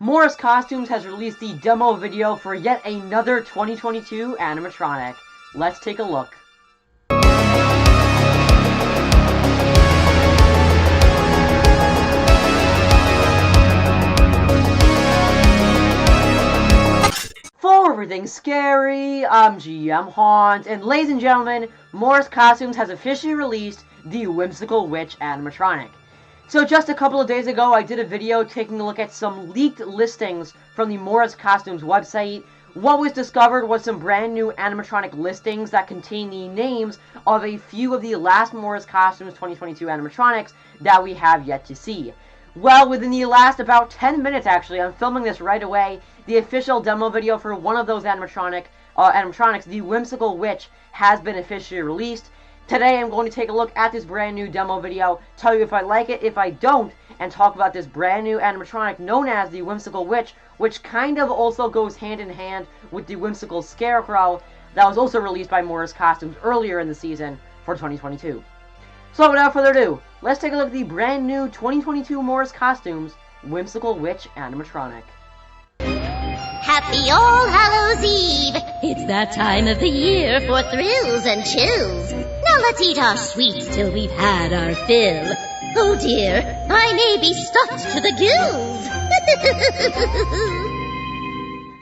Morris Costumes has released the demo video for yet another 2022 animatronic. Let's take a look. For everything scary, I'm GMHaunts, and ladies and gentlemen, Morris Costumes has officially released the Whimsical Witch animatronic. So just a couple of days ago, I did a video taking a look at some leaked listings from the Morris Costumes website. What was discovered was some brand new animatronic listings that contain the names of a few of the last Morris Costumes 2022 animatronics that we have yet to see. Well, within the last about 10 minutes, actually, I'm filming this right away, the official demo video for one of those animatronics, the Whimsical Witch, has been officially released. Today, I'm going to take a look at this brand new demo video, tell you if I like it, if I don't, and talk about this brand new animatronic known as the Whimsical Witch, which kind of also goes hand in hand with the Whimsical Scarecrow that was also released by Morris Costumes earlier in the season for 2022. So without further ado, let's take a look at the brand new 2022 Morris Costumes Whimsical Witch animatronic. Happy All Hallows Eve! It's that time of the year for thrills and chills. Now let's eat our sweets till we've had our fill. Oh dear, I may be stuffed to the gills.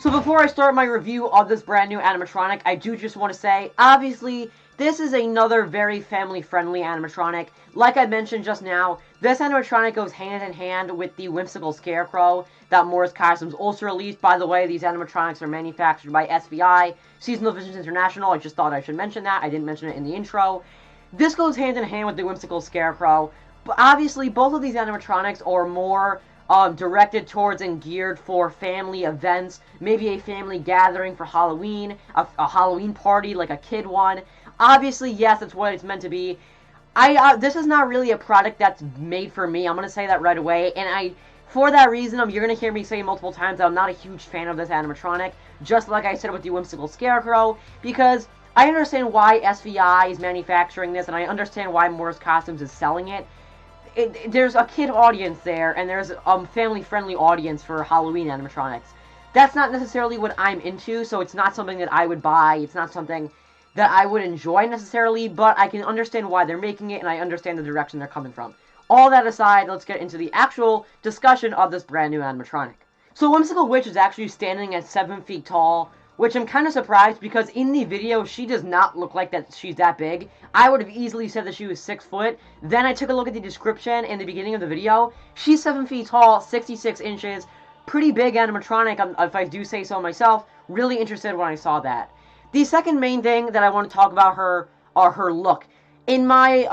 So before I start my review of this brand new animatronic, I do just want to say, obviously, this is another very family-friendly animatronic. Like I mentioned just now, this animatronic goes hand in hand with the Whimsical Scarecrow that Morris Costumes also released. By the way, these animatronics are manufactured by SVI, Seasonal Visions International. I just thought I should mention that. I didn't mention it in the intro. This goes hand in hand with the Whimsical Scarecrow. But obviously, both of these animatronics are more directed towards and geared for family events. Maybe a family gathering for Halloween, a Halloween party, like a kid one. Obviously, yes, that's what it's meant to be. This is not really a product that's made for me. I'm going to say that right away. And for that reason, you're going to hear me say multiple times that I'm not a huge fan of this animatronic. Just like I said with the Whimsical Scarecrow. Because I understand why SVI is manufacturing this. And I understand why Morris Costumes is selling it. There's a kid audience there. And there's a family-friendly audience for Halloween animatronics. That's not necessarily what I'm into. So it's not something that I would buy. It's not something that I would enjoy necessarily, but I can understand why they're making it, and I understand the direction they're coming from. All that aside, let's get into the actual discussion of this brand new animatronic. So Whimsical Witch is actually standing at 7 feet tall, which I'm kind of surprised because in the video, she does not look like that she's that big. I would have easily said that she was 6 foot. Then I took a look at the description in the beginning of the video. She's 7 feet tall, 66 inches, pretty big animatronic, if I do say so myself. Really interested when I saw that. The second main thing that I want to talk about her are her look. In my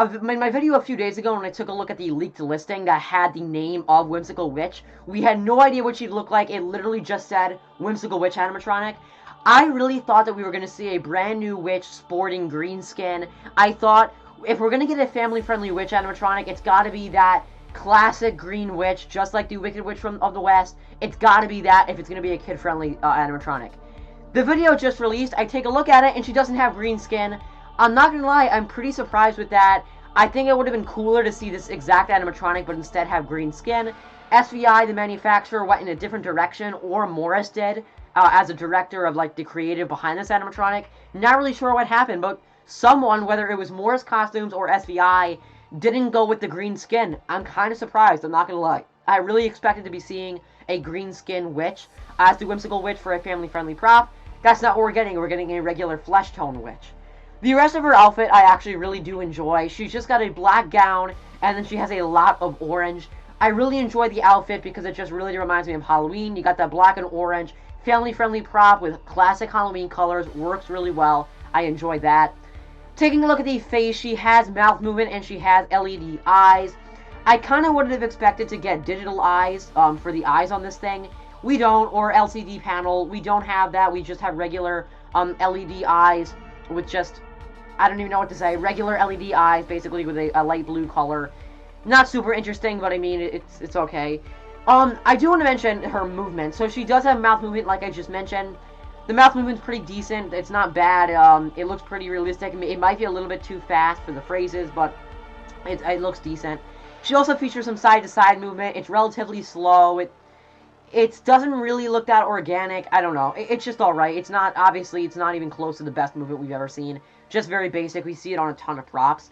video a few days ago when I took a look at the leaked listing that had the name of Whimsical Witch, we had no idea what she'd look like. It literally just said Whimsical Witch animatronic. I really thought that we were going to see a brand new witch sporting green skin. I thought if we're going to get a family-friendly witch animatronic, it's got to be that classic green witch, just like the Wicked Witch of the West. It's got to be that if it's going to be a kid-friendly animatronic. The video just released, I take a look at it, and she doesn't have green skin. I'm not gonna lie, I'm pretty surprised with that. I think it would have been cooler to see this exact animatronic, but instead have green skin. SVI, the manufacturer, went in a different direction, or Morris did, as a director of, like, the creative behind this animatronic. Not really sure what happened, but someone, whether it was Morris Costumes or SVI, didn't go with the green skin. I'm kind of surprised, I'm not gonna lie. I really expected to be seeing a green skin witch as the Whimsical Witch for a family-friendly prop. That's not what we're getting. We're getting a regular flesh tone witch. The rest of her outfit I actually really do enjoy. She's just got a black gown, and then she has a lot of orange. I really enjoy the outfit because it just really reminds me of Halloween. You got that black and orange, family-friendly prop with classic Halloween colors. Works really well. I enjoy that. Taking a look at the face, she has mouth movement and she has LED eyes. I kind of would have expected to get digital eyes for the eyes on this thing. We don't, or LCD panel. We don't have that. We just have regular LED eyes with just, I don't even know what to say, regular LED eyes, basically with a light blue color. Not super interesting, but I mean, it's okay. I do want to mention her movement. So she does have mouth movement, like I just mentioned. The mouth movement's pretty decent. It's not bad. It looks pretty realistic. It might be a little bit too fast for the phrases, but it looks decent. She also features some side-to-side movement. It's relatively slow. It doesn't really look that organic. I don't know. It's just alright. It's not, obviously, it's not even close to the best movement we've ever seen. Just very basic. We see it on a ton of props.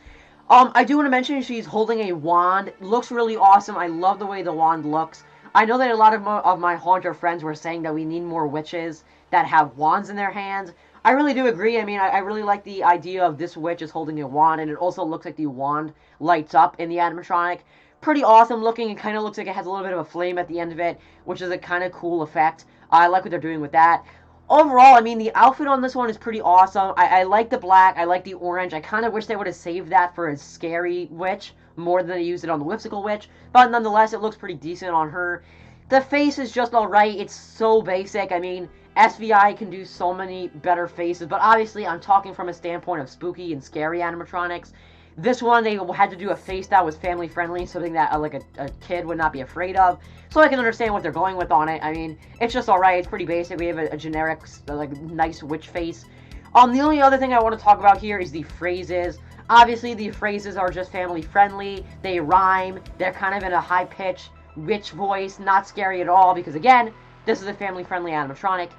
I do want to mention she's holding a wand. Looks really awesome. I love the way the wand looks. I know that a lot of my Haunter friends were saying that we need more witches that have wands in their hands. I really do agree. I mean, I really like the idea of this witch is holding a wand, and it also looks like the wand lights up in the animatronic. Pretty awesome looking. It kind of looks like it has a little bit of a flame at the end of it, which is a kind of cool effect. I like what they're doing with that. Overall, I mean, the outfit on this one is pretty awesome. I like the black. I like the orange. I kind of wish they would have saved that for a scary witch more than they used it on the Whimsical Witch. But nonetheless, it looks pretty decent on her. The face is just alright. It's so basic. I mean, SVI can do so many better faces. But obviously, I'm talking from a standpoint of spooky and scary animatronics. This one, they had to do a face that was family-friendly, something that like a kid would not be afraid of. So I can understand what they're going with on it. I mean, it's just alright. It's pretty basic. We have a generic, like, nice witch face. The only other thing I want to talk about here is the phrases. Obviously, the phrases are just family-friendly. They rhyme. They're kind of in a high-pitched witch voice. Not scary at all because, again, this is a family-friendly animatronic.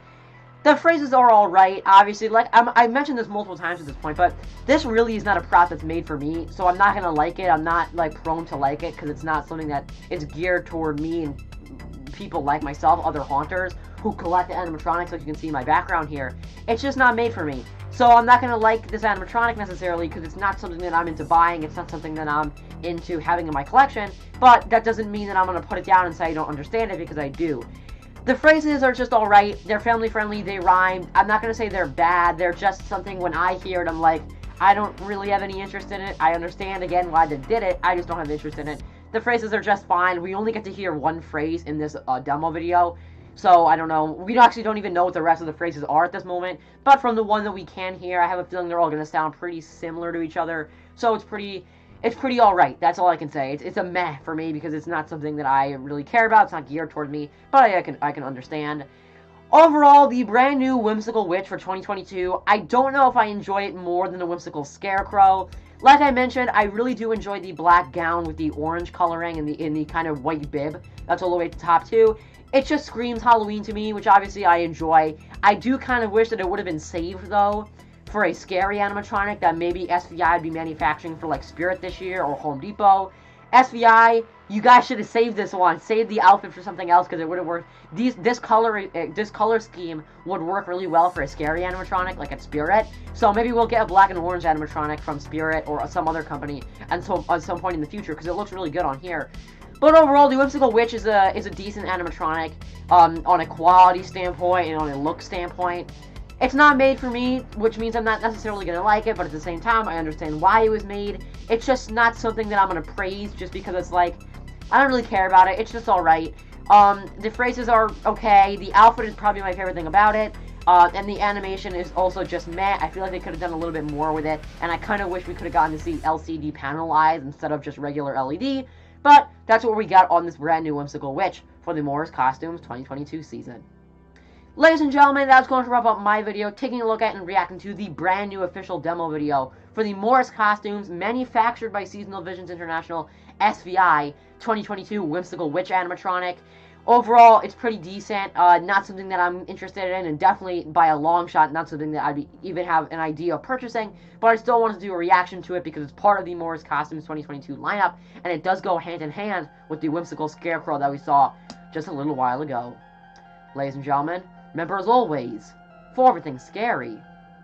The phrases are alright, obviously. Like, I mentioned this multiple times at this point, but this really is not a prop that's made for me, so I'm not going to like it. I'm not, like, prone to like it, because it's not something that is geared toward me and people like myself, other haunters, who collect animatronics, like you can see in my background here. It's just not made for me. So I'm not going to like this animatronic necessarily, because it's not something that I'm into buying. It's not something that I'm into having in my collection, but that doesn't mean that I'm going to put it down and say I don't understand it, because I do. The phrases are just alright. They're family-friendly. They rhyme. I'm not going to say they're bad. They're just something when I hear it, I'm like, I don't really have any interest in it. I understand, again, why they did it. I just don't have interest in it. The phrases are just fine. We only get to hear one phrase in this demo video. So, I don't know. We actually don't even know what the rest of the phrases are at this moment. But from the one that we can hear, I have a feeling they're all going to sound pretty similar to each other. So, it's pretty alright. That's all I can say. It's a meh for me because it's not something that I really care about. It's not geared toward me, but I can understand. Overall, the brand new Whimsical Witch for 2022, I don't know if I enjoy it more than the Whimsical Scarecrow. Like I mentioned, I really do enjoy the black gown with the orange coloring and the kind of white bib. That's all the way at the top too. It just screams Halloween to me, which obviously I enjoy. I do kind of wish that it would have been saved though, for a scary animatronic that maybe SVI would be manufacturing for like Spirit this year or Home Depot. SVI, you guys should have saved this one. Save the outfit for something else because it would have worked. This color scheme would work really well for a scary animatronic like at Spirit. So maybe we'll get a black and orange animatronic from Spirit or some other company at some point in the future because it looks really good on here. But overall, the Whimsical Witch is a decent animatronic on a quality standpoint and on a look standpoint. It's not made for me, which means I'm not necessarily going to like it, but at the same time, I understand why it was made. It's just not something that I'm going to praise just because it's like, I don't really care about it. It's just alright. The phrases are okay. The outfit is probably my favorite thing about it. And the animation is also just meh. I feel like they could have done a little bit more with it, and I kind of wish we could have gotten to see LCD panel eyes instead of just regular LED. But that's what we got on this brand new Whimsical Witch for the Morris Costumes 2022 season. Ladies and gentlemen, that's going to wrap up my video, taking a look at and reacting to the brand new official demo video for the Morris Costumes, manufactured by Seasonal Visions International, SVI, 2022 Whimsical Witch animatronic. Overall, it's pretty decent, not something that I'm interested in, and definitely by a long shot, not something that I'd even have an idea of purchasing, but I still want to do a reaction to it because it's part of the Morris Costumes 2022 lineup, and it does go hand in hand with the Whimsical Scarecrow that we saw just a little while ago. Ladies and gentlemen, remember, as always, for everything scary,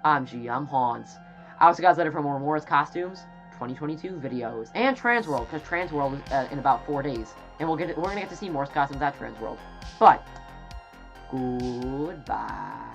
I'm GMHaunts. I'll see you guys later for more Morris Costumes 2022 videos. And Transworld, because Transworld is in about 4 days. And we're going to get to see Morris Costumes at Transworld. But, goodbye.